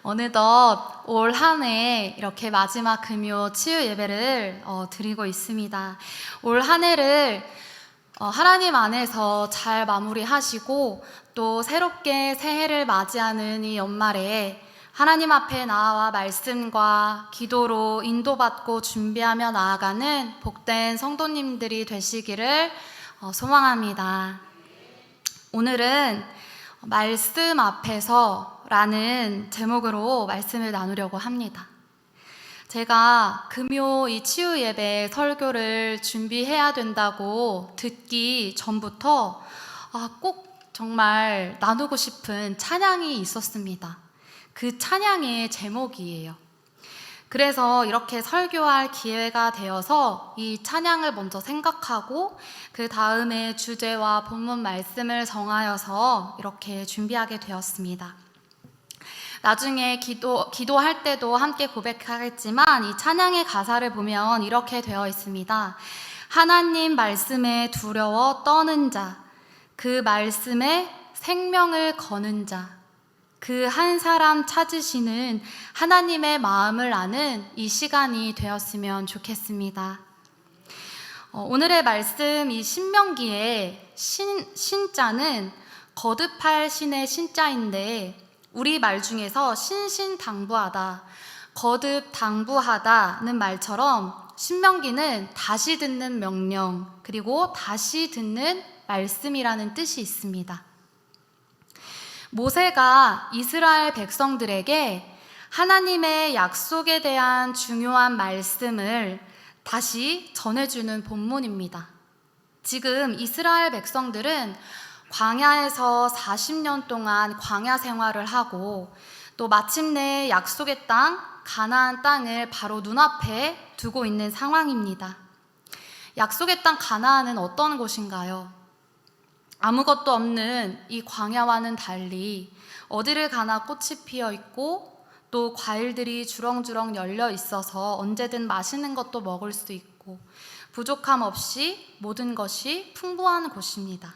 어느덧 올 한 해 이렇게 마지막 금요 치유 예배를 드리고 있습니다. 올 한 해를 하나님 안에서 잘 마무리하시고 또 새롭게 새해를 맞이하는 이 연말에 하나님 앞에 나와 말씀과 기도로 인도받고 준비하며 나아가는 복된 성도님들이 되시기를 소망합니다. 오늘은 말씀 앞에서 라는 제목으로 말씀을 나누려고 합니다. 제가 금요 이 치유 예배 설교를 준비해야 된다고 듣기 전부터 꼭 정말 나누고 싶은 찬양이 있었습니다. 그 찬양의 제목이에요. 그래서 이렇게 설교할 기회가 되어서 이 찬양을 먼저 생각하고 그 다음에 주제와 본문 말씀을 정하여서 이렇게 준비하게 되었습니다. 나중에 기도할 때도 함께 고백하겠지만 이 찬양의 가사를 보면 이렇게 되어 있습니다. 하나님 말씀에 두려워 떠는 자, 그 말씀에 생명을 거는 자, 그 한 사람 찾으시는 하나님의 마음을 아는 이 시간이 되었으면 좋겠습니다. 오늘의 말씀 이 신명기의 신자는 거듭할 신의 신자인데 우리 말 중에서 신신당부하다, 거듭당부하다는 말처럼 신명기는 다시 듣는 명령 그리고 다시 듣는 말씀이라는 뜻이 있습니다. 모세가 이스라엘 백성들에게 하나님의 약속에 대한 중요한 말씀을 다시 전해주는 본문입니다. 지금 이스라엘 백성들은 광야에서 40년 동안 광야 생활을 하고 또 마침내 약속의 땅, 가나안 땅을 바로 눈앞에 두고 있는 상황입니다. 약속의 땅 가나안은 어떤 곳인가요? 아무것도 없는 이 광야와는 달리 어디를 가나 꽃이 피어 있고 또 과일들이 주렁주렁 열려 있어서 언제든 맛있는 것도 먹을 수 있고 부족함 없이 모든 것이 풍부한 곳입니다.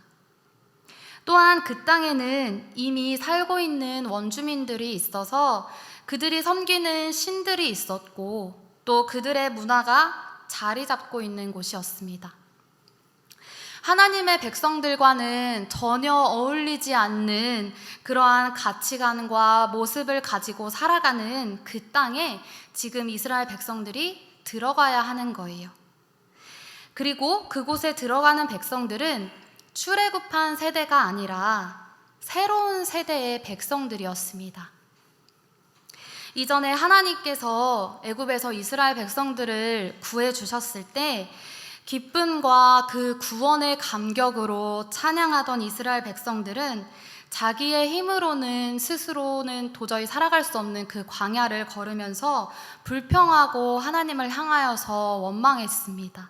또한 그 땅에는 이미 살고 있는 원주민들이 있어서 그들이 섬기는 신들이 있었고 또 그들의 문화가 자리 잡고 있는 곳이었습니다. 하나님의 백성들과는 전혀 어울리지 않는 그러한 가치관과 모습을 가지고 살아가는 그 땅에 지금 이스라엘 백성들이 들어가야 하는 거예요. 그리고 그곳에 들어가는 백성들은 출애굽한 세대가 아니라 새로운 세대의 백성들이었습니다. 이전에 하나님께서 애굽에서 이스라엘 백성들을 구해 주셨을 때 기쁨과 그 구원의 감격으로 찬양하던 이스라엘 백성들은 자기의 힘으로는 스스로는 도저히 살아갈 수 없는 그 광야를 걸으면서 불평하고 하나님을 향하여서 원망했습니다.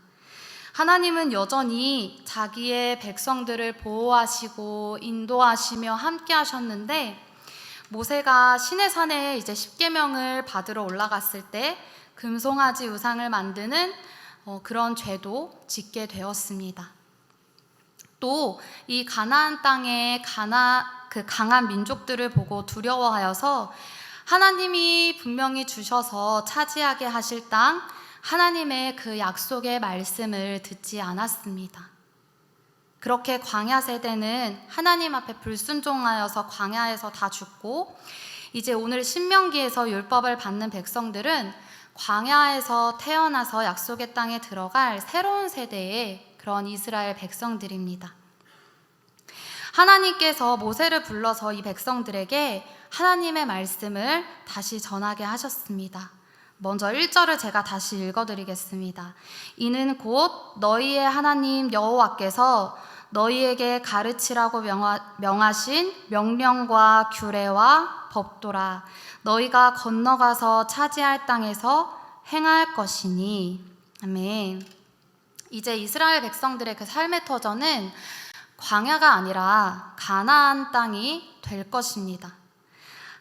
하나님은 여전히 자기의 백성들을 보호하시고 인도하시며 함께 하셨는데 모세가 시내산에 이제 십계명을 받으러 올라갔을 때 금송아지 우상을 만드는 그런 죄도 짓게 되었습니다. 또 이 가나안 땅의 강한 민족들을 보고 두려워하여서 하나님이 분명히 주셔서 차지하게 하실 땅 하나님의 그 약속의 말씀을 듣지 않았습니다. 그렇게 광야 세대는 하나님 앞에 불순종하여서 광야에서 다 죽고 이제 오늘 신명기에서 율법을 받는 백성들은 광야에서 태어나서 약속의 땅에 들어갈 새로운 세대의 그런 이스라엘 백성들입니다. 하나님께서 모세를 불러서 이 백성들에게 하나님의 말씀을 다시 전하게 하셨습니다. 먼저 1절을 제가 다시 읽어드리겠습니다. 이는 곧 너희의 하나님 여호와께서 너희에게 가르치라고 명하신 명령과 규례와 법도라. 너희가 건너가서 차지할 땅에서 행할 것이니. 아멘. 이제 이스라엘 백성들의 그 삶의 터전은 광야가 아니라 가나안 땅이 될 것입니다.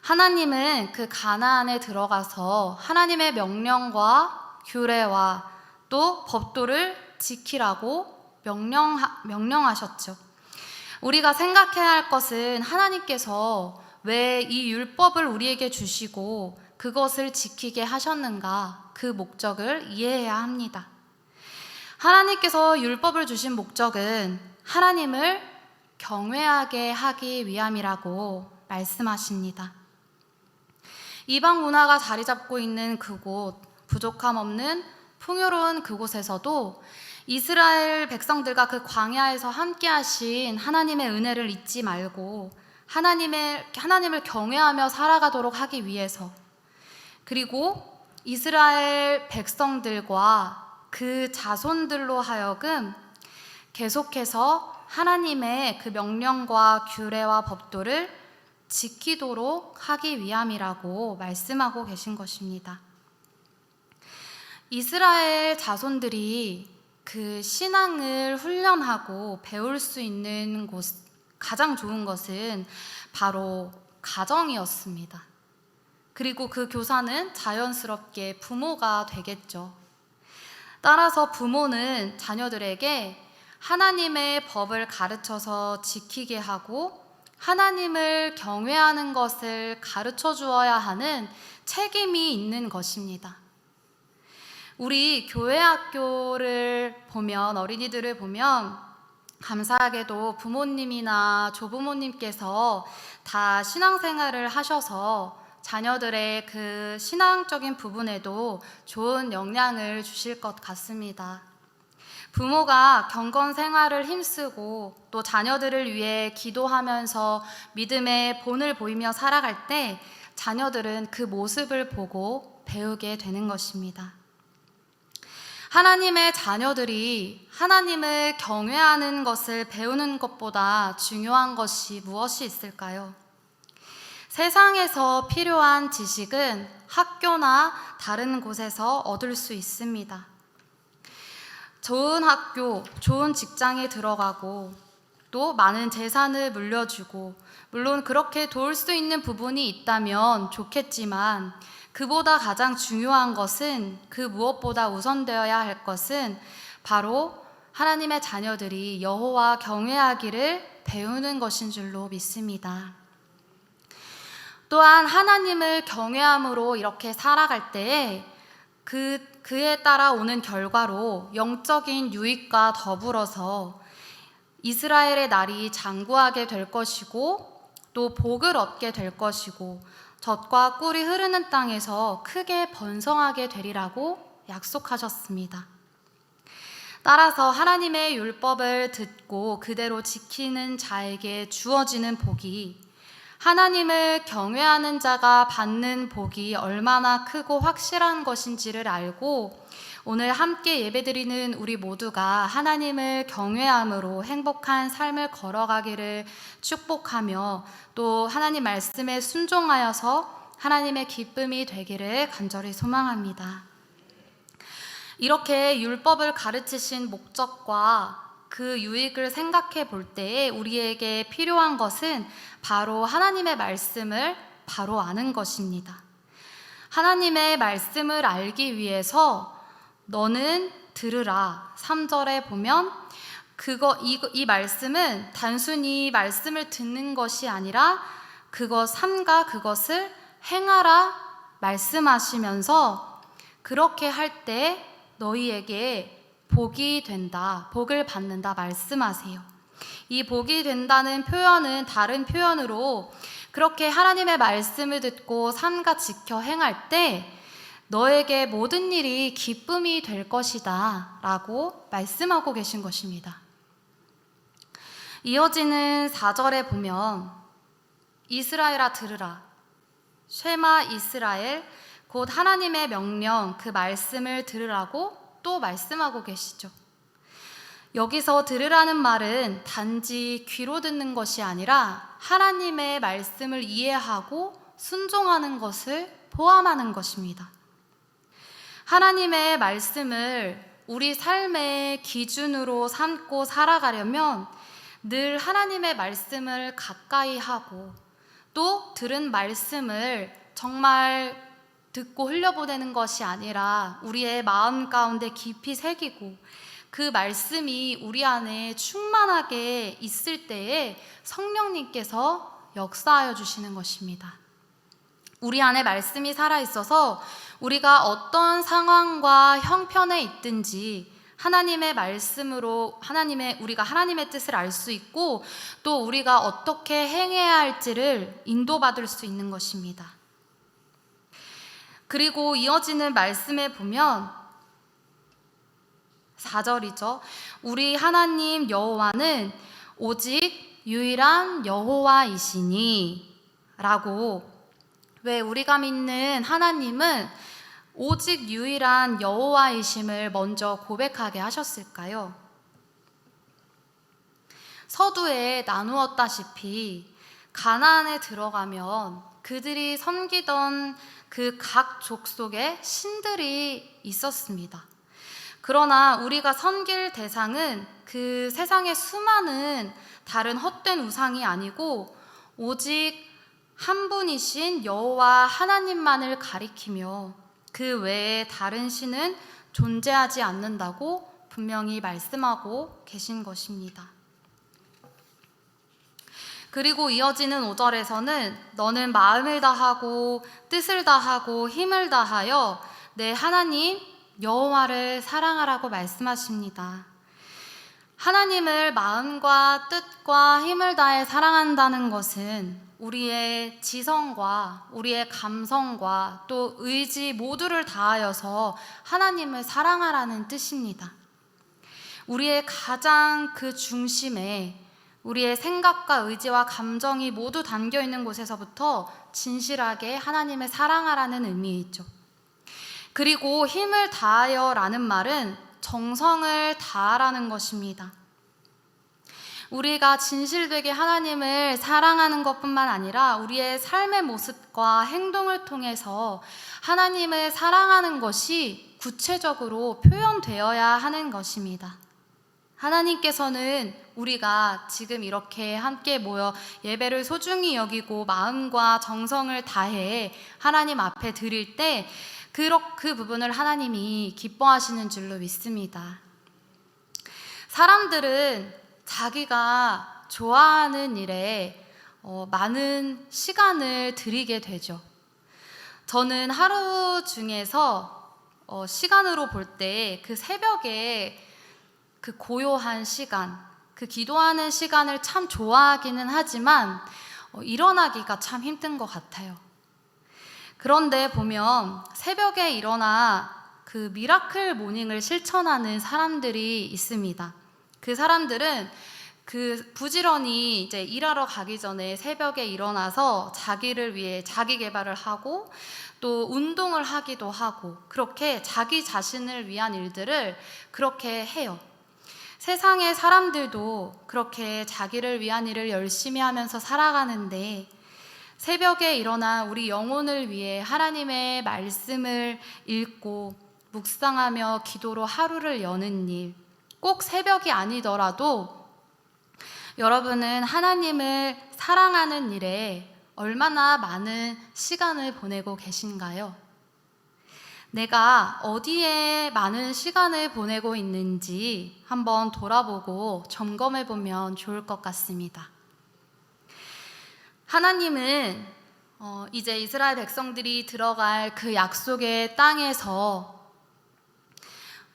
하나님은 그 가나안에 들어가서 하나님의 명령과 규례와 또 법도를 지키라고 명령하셨죠. 우리가 생각해야 할 것은 하나님께서 왜 이 율법을 우리에게 주시고 그것을 지키게 하셨는가? 그 목적을 이해해야 합니다. 하나님께서 율법을 주신 목적은 하나님을 경외하게 하기 위함이라고 말씀하십니다. 이방 문화가 자리 잡고 있는 그곳, 부족함 없는 풍요로운 그곳에서도 이스라엘 백성들과 그 광야에서 함께 하신 하나님의 은혜를 잊지 말고 하나님을 경외하며 살아가도록 하기 위해서, 그리고 이스라엘 백성들과 그 자손들로 하여금 계속해서 하나님의 그 명령과 규례와 법도를 지키도록 하기 위함이라고 말씀하고 계신 것입니다. 이스라엘 자손들이 그 신앙을 훈련하고 배울 수 있는 가장 좋은 것은 바로 가정이었습니다. 그리고 그 교사는 자연스럽게 부모가 되겠죠. 따라서 부모는 자녀들에게 하나님의 법을 가르쳐서 지키게 하고 하나님을 경외하는 것을 가르쳐 주어야 하는 책임이 있는 것입니다. 우리 교회 학교를 보면, 어린이들을 보면 감사하게도 부모님이나 조부모님께서 다 신앙생활을 하셔서 자녀들의 그 신앙적인 부분에도 좋은 영향을 주실 것 같습니다. 부모가 경건 생활을 힘쓰고 또 자녀들을 위해 기도하면서 믿음의 본을 보이며 살아갈 때 자녀들은 그 모습을 보고 배우게 되는 것입니다. 하나님의 자녀들이 하나님을 경외하는 것을 배우는 것보다 중요한 것이 무엇이 있을까요? 세상에서 필요한 지식은 학교나 다른 곳에서 얻을 수 있습니다. 좋은 학교, 좋은 직장에 들어가고 또 많은 재산을 물려주고, 물론 그렇게 도울 수 있는 부분이 있다면 좋겠지만 그보다 가장 중요한 것은, 그 무엇보다 우선되어야 할 것은 바로 하나님의 자녀들이 여호와 경외하기를 배우는 것인 줄로 믿습니다. 또한 하나님을 경외함으로 이렇게 살아갈 때에 그에 따라 오는 결과로 영적인 유익과 더불어서 이스라엘의 날이 장구하게 될 것이고 또 복을 얻게 될 것이고 젖과 꿀이 흐르는 땅에서 크게 번성하게 되리라고 약속하셨습니다. 따라서 하나님의 율법을 듣고 그대로 지키는 자에게 주어지는 복이, 하나님을 경외하는 자가 받는 복이 얼마나 크고 확실한 것인지를 알고 오늘 함께 예배드리는 우리 모두가 하나님을 경외함으로 행복한 삶을 걸어가기를 축복하며 또 하나님 말씀에 순종하여서 하나님의 기쁨이 되기를 간절히 소망합니다. 이렇게 율법을 가르치신 목적과 그 유익을 생각해 볼 때에 우리에게 필요한 것은 바로 하나님의 말씀을 바로 아는 것입니다. 하나님의 말씀을 알기 위해서 너는 들으라 3절에 보면 이 말씀은 단순히 말씀을 듣는 것이 아니라 삼가 그것을 행하라 말씀하시면서 그렇게 할 때 너희에게 복이 된다, 복을 받는다 말씀하세요. 이 복이 된다는 표현은 다른 표현으로 그렇게 하나님의 말씀을 듣고 삼가 지켜 행할 때 너에게 모든 일이 기쁨이 될 것이다 라고 말씀하고 계신 것입니다. 이어지는 4절에 보면 이스라엘아 들으라, 쉐마 이스라엘, 곧 하나님의 명령 그 말씀을 들으라고 또 말씀하고 계시죠. 여기서 들으라는 말은 단지 귀로 듣는 것이 아니라 하나님의 말씀을 이해하고 순종하는 것을 포함하는 것입니다. 하나님의 말씀을 우리 삶의 기준으로 삼고 살아가려면 늘 하나님의 말씀을 가까이 하고 또 들은 말씀을 정말 듣고 흘려보내는 것이 아니라 우리의 마음 가운데 깊이 새기고 그 말씀이 우리 안에 충만하게 있을 때에 성령님께서 역사하여 주시는 것입니다. 우리 안에 말씀이 살아있어서 우리가 어떤 상황과 형편에 있든지 하나님의 말씀으로 우리가 하나님의 뜻을 알 수 있고 또 우리가 어떻게 행해야 할지를 인도받을 수 있는 것입니다. 그리고 이어지는 말씀에 보면 4절이죠. 우리 하나님 여호와는 오직 유일한 여호와이시니 라고, 왜 우리가 믿는 하나님은 오직 유일한 여호와이심을 먼저 고백하게 하셨을까요? 서두에 나누었다시피 가나안에 들어가면 그들이 섬기던 그 각 족속에 신들이 있었습니다. 그러나 우리가 섬길 대상은 그 세상의 수많은 다른 헛된 우상이 아니고 오직 한 분이신 여호와 하나님만을 가리키며 그 외에 다른 신은 존재하지 않는다고 분명히 말씀하고 계신 것입니다. 그리고 이어지는 5절에서는 너는 마음을 다하고 뜻을 다하고 힘을 다하여 내 하나님 여호와를 사랑하라고 말씀하십니다. 하나님을 마음과 뜻과 힘을 다해 사랑한다는 것은 우리의 지성과 우리의 감성과 또 의지 모두를 다하여서 하나님을 사랑하라는 뜻입니다. 우리의 가장 그 중심에 우리의 생각과 의지와 감정이 모두 담겨 있는 곳에서부터 진실하게 하나님을 사랑하라는 의미이죠. 그리고 힘을 다하여 라는 말은 정성을 다하라는 것입니다. 우리가 진실되게 하나님을 사랑하는 것뿐만 아니라 우리의 삶의 모습과 행동을 통해서 하나님을 사랑하는 것이 구체적으로 표현되어야 하는 것입니다. 하나님께서는 우리가 지금 이렇게 함께 모여 예배를 소중히 여기고 마음과 정성을 다해 하나님 앞에 드릴 때 그 부분을 하나님이 기뻐하시는 줄로 믿습니다. 사람들은 자기가 좋아하는 일에 많은 시간을 들이게 되죠. 저는 하루 중에서 시간으로 볼 때 그 새벽에 그 고요한 시간, 그 기도하는 시간을 참 좋아하기는 하지만 일어나기가 참 힘든 것 같아요. 그런데 보면 새벽에 일어나 그 미라클 모닝을 실천하는 사람들이 있습니다. 그 사람들은 그 부지런히 이제 일하러 가기 전에 새벽에 일어나서 자기를 위해 자기 개발을 하고 또 운동을 하기도 하고 그렇게 자기 자신을 위한 일들을 그렇게 해요. 세상의 사람들도 그렇게 자기를 위한 일을 열심히 하면서 살아가는데 새벽에 일어나 우리 영혼을 위해 하나님의 말씀을 읽고 묵상하며 기도로 하루를 여는 일, 꼭 새벽이 아니더라도 여러분은 하나님을 사랑하는 일에 얼마나 많은 시간을 보내고 계신가요? 내가 어디에 많은 시간을 보내고 있는지 한번 돌아보고 점검해 보면 좋을 것 같습니다. 하나님은 이제 이스라엘 백성들이 들어갈 그 약속의 땅에서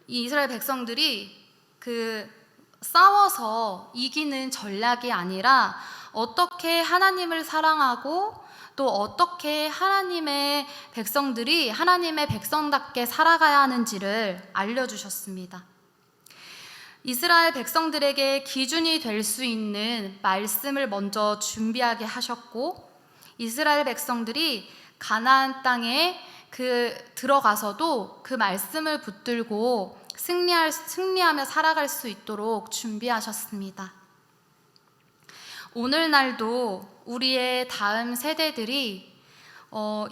이 이스라엘 백성들이 그 싸워서 이기는 전략이 아니라 어떻게 하나님을 사랑하고 또 어떻게 하나님의 백성들이 하나님의 백성답게 살아가야 하는지를 알려주셨습니다. 이스라엘 백성들에게 기준이 될 수 있는 말씀을 먼저 준비하게 하셨고 이스라엘 백성들이 가나안 땅에 들어가서도 그 말씀을 붙들고 승리하며 살아갈 수 있도록 준비하셨습니다. 오늘날도 우리의 다음 세대들이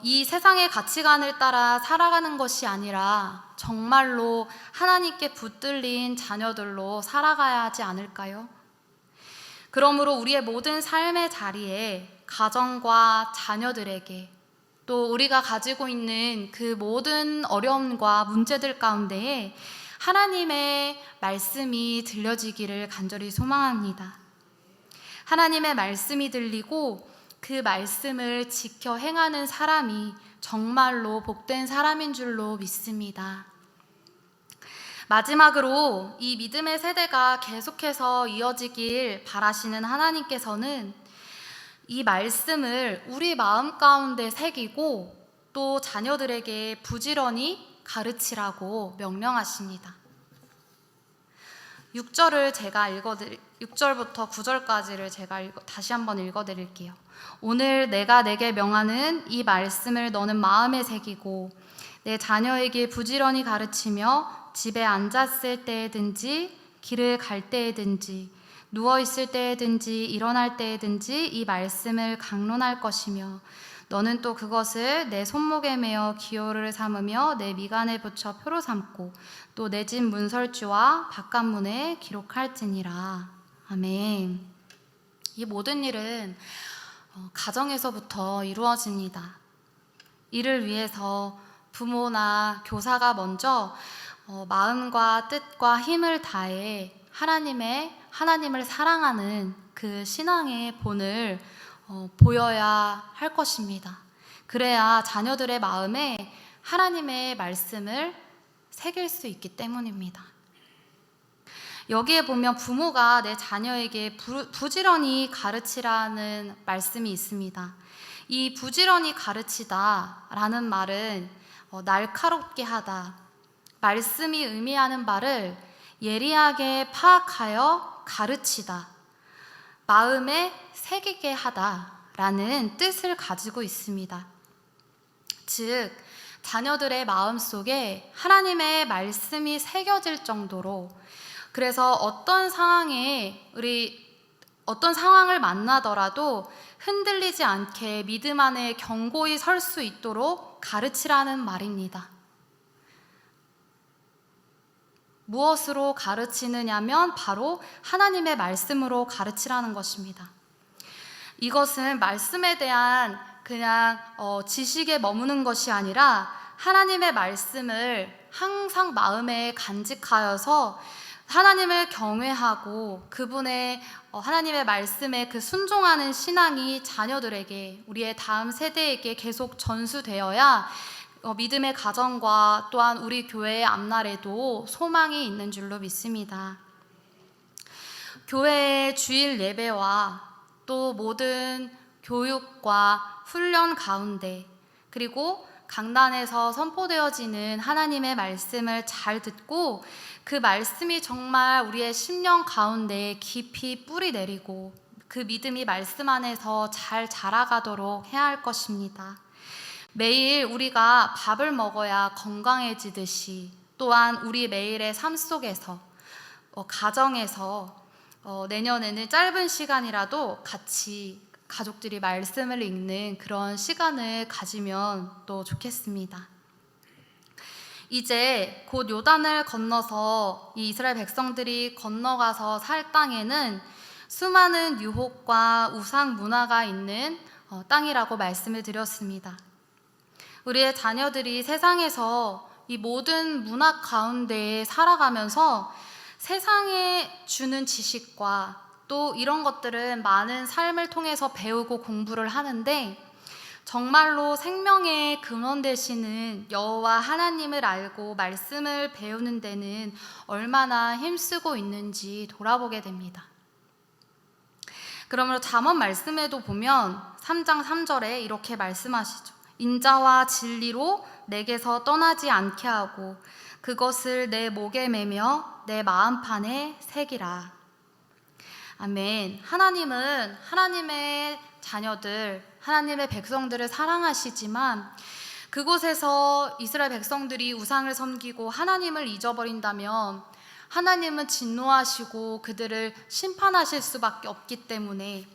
이 세상의 가치관을 따라 살아가는 것이 아니라 정말로 하나님께 붙들린 자녀들로 살아가야 하지 않을까요? 그러므로 우리의 모든 삶의 자리에 가정과 자녀들에게 또 우리가 가지고 있는 그 모든 어려움과 문제들 가운데에 하나님의 말씀이 들려지기를 간절히 소망합니다. 하나님의 말씀이 들리고 그 말씀을 지켜 행하는 사람이 정말로 복된 사람인 줄로 믿습니다. 마지막으로 이 믿음의 세대가 계속해서 이어지길 바라시는 하나님께서는 이 말씀을 우리 마음 가운데 새기고 또 자녀들에게 부지런히 가르치라고 명령하십니다. 6절부터 9절까지를 제가 다시 한번 읽어드릴게요. 오늘 내가 내게 명하는 이 말씀을 너는 마음에 새기고 내 자녀에게 부지런히 가르치며 집에 앉았을 때에든지 길을 갈 때에든지 누워있을 때에든지 일어날 때에든지 이 말씀을 강론할 것이며 너는 또 그것을 내 손목에 메어 기호를 삼으며 내 미간에 붙여 표로 삼고 또 내 집 문설주와 바깥문에 기록할지니라. 아멘. 이 모든 일은 가정에서부터 이루어집니다. 이를 위해서 부모나 교사가 먼저 마음과 뜻과 힘을 다해 하나님을 사랑하는 그 신앙의 본을 보여야 할 것입니다. 그래야 자녀들의 마음에 하나님의 말씀을 새길 수 있기 때문입니다. 여기에 보면 부모가 내 자녀에게 부지런히 가르치라는 말씀이 있습니다. 이 부지런히 가르치다 라는 말은 날카롭게 하다, 말씀이 의미하는 바를 예리하게 파악하여 가르치다, 마음에 새기게 하다라는 뜻을 가지고 있습니다. 즉, 자녀들의 마음속에 하나님의 말씀이 새겨질 정도로, 그래서 어떤 상황을 만나더라도 흔들리지 않게 믿음 안에 견고히 설 수 있도록 가르치라는 말입니다. 무엇으로 가르치느냐면 바로 하나님의 말씀으로 가르치라는 것입니다. 이것은 말씀에 대한 그냥 지식에 머무는 것이 아니라 하나님의 말씀을 항상 마음에 간직하여서 하나님을 경외하고 그분의 하나님의 말씀에 그 순종하는 신앙이 자녀들에게, 우리의 다음 세대에게 계속 전수되어야 믿음의 가정과 또한 우리 교회의 앞날에도 소망이 있는 줄로 믿습니다. 교회의 주일 예배와 또 모든 교육과 훈련 가운데, 그리고 강단에서 선포되어지는 하나님의 말씀을 잘 듣고 그 말씀이 정말 우리의 심령 가운데 깊이 뿌리 내리고 그 믿음이 말씀 안에서 잘 자라가도록 해야 할 것입니다. 매일 우리가 밥을 먹어야 건강해지듯이 또한 우리 매일의 삶 속에서 가정에서 내년에는 짧은 시간이라도 같이 가족들이 말씀을 읽는 그런 시간을 가지면 또 좋겠습니다. 이제 곧 요단을 건너서 이 이스라엘 백성들이 건너가서 살 땅에는 수많은 유혹과 우상 문화가 있는 땅이라고 말씀을 드렸습니다. 우리의 자녀들이 세상에서 이 모든 문화 가운데 살아가면서 세상에 주는 지식과 또 이런 것들은 많은 삶을 통해서 배우고 공부를 하는데, 정말로 생명의 근원 되시는 여호와 하나님을 알고 말씀을 배우는 데는 얼마나 힘쓰고 있는지 돌아보게 됩니다. 그러므로 잠언 말씀에도 보면 3장 3절에 이렇게 말씀하시죠. 인자와 진리로 내게서 떠나지 않게 하고 그것을 내 목에 매며 내 마음판에 새기라. 아멘. 하나님은 하나님의 자녀들, 하나님의 백성들을 사랑하시지만 그곳에서 이스라엘 백성들이 우상을 섬기고 하나님을 잊어버린다면 하나님은 진노하시고 그들을 심판하실 수밖에 없기 때문에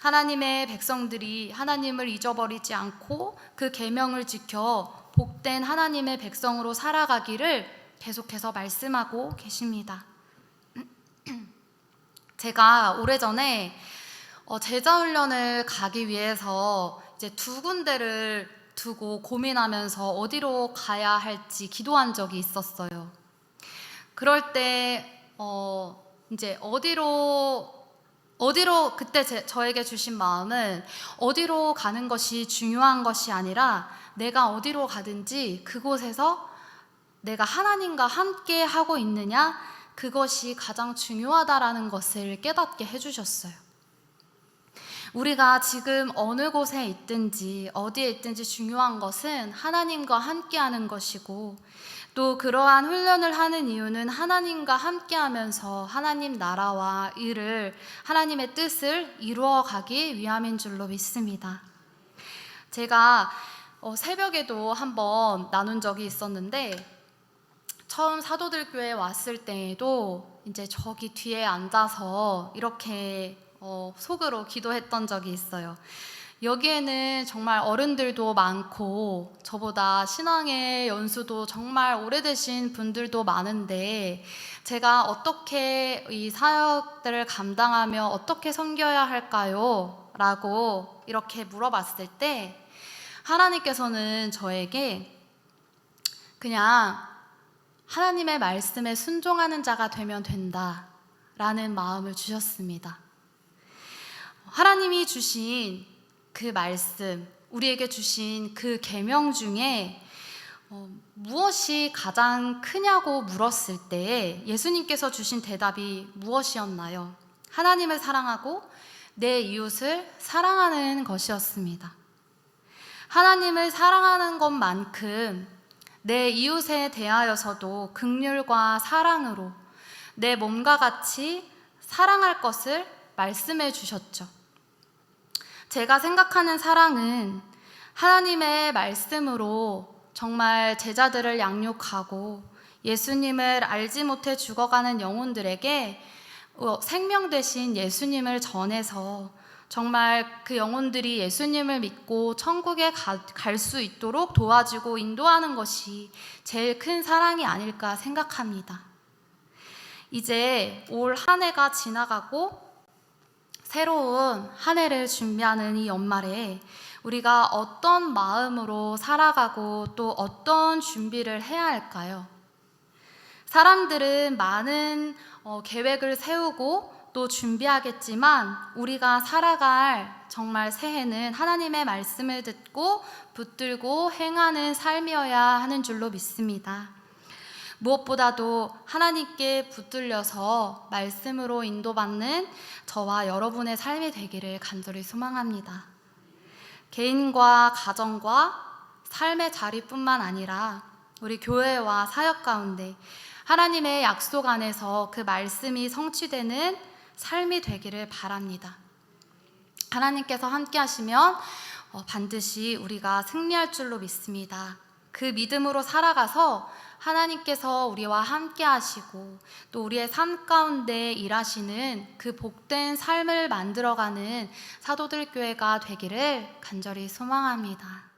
하나님의 백성들이 하나님을 잊어버리지 않고 그 계명을 지켜 복된 하나님의 백성으로 살아가기를 계속해서 말씀하고 계십니다. 제가 오래전에 제자훈련을 가기 위해서 이제 두 군데를 두고 고민하면서 어디로 가야 할지 기도한 적이 있었어요. 그럴 때 이제 어디로 그때 저에게 주신 마음은 어디로 가는 것이 중요한 것이 아니라 내가 어디로 가든지 그곳에서 내가 하나님과 함께 하고 있느냐, 그것이 가장 중요하다라는 것을 깨닫게 해주셨어요. 우리가 지금 어느 곳에 있든지 어디에 있든지 중요한 것은 하나님과 함께 하는 것이고, 또 그러한 훈련을 하는 이유는 하나님과 함께 하면서 하나님 나라와 하나님의 뜻을 이루어가기 위함인 줄로 믿습니다. 제가 새벽에도 한번 나눈 적이 있었는데, 처음 사도들교회에 왔을 때에도 이제 저기 뒤에 앉아서 이렇게 속으로 기도했던 적이 있어요. 여기에는 정말 어른들도 많고 저보다 신앙의 연수도 정말 오래되신 분들도 많은데, 제가 어떻게 이 사역들을 감당하며 어떻게 섬겨야 할까요? 라고 이렇게 물어봤을 때 하나님께서는 저에게 그냥 하나님의 말씀에 순종하는 자가 되면 된다 라는 마음을 주셨습니다. 하나님이 주신 그 말씀, 우리에게 주신 그 계명 중에 무엇이 가장 크냐고 물었을 때 예수님께서 주신 대답이 무엇이었나요? 하나님을 사랑하고 내 이웃을 사랑하는 것이었습니다. 하나님을 사랑하는 것만큼 내 이웃에 대하여서도 긍휼과 사랑으로 내 몸과 같이 사랑할 것을 말씀해 주셨죠. 제가 생각하는 사랑은 하나님의 말씀으로 정말 제자들을 양육하고 예수님을 알지 못해 죽어가는 영혼들에게 생명 되신 예수님을 전해서 정말 그 영혼들이 예수님을 믿고 천국에 갈 수 있도록 도와주고 인도하는 것이 제일 큰 사랑이 아닐까 생각합니다. 이제 올 한 해가 지나가고 새로운 한 해를 준비하는 이 연말에 우리가 어떤 마음으로 살아가고 또 어떤 준비를 해야 할까요? 사람들은 많은 계획을 세우고 또 준비하겠지만 우리가 살아갈 정말 새해는 하나님의 말씀을 듣고 붙들고 행하는 삶이어야 하는 줄로 믿습니다. 무엇보다도 하나님께 붙들려서 말씀으로 인도받는 저와 여러분의 삶이 되기를 간절히 소망합니다. 개인과 가정과 삶의 자리뿐만 아니라 우리 교회와 사역 가운데 하나님의 약속 안에서 그 말씀이 성취되는 삶이 되기를 바랍니다. 하나님께서 함께 하시면 반드시 우리가 승리할 줄로 믿습니다. 그 믿음으로 살아가서 하나님께서 우리와 함께 하시고 또 우리의 삶 가운데 일하시는 그 복된 삶을 만들어가는 사도들 교회가 되기를 간절히 소망합니다.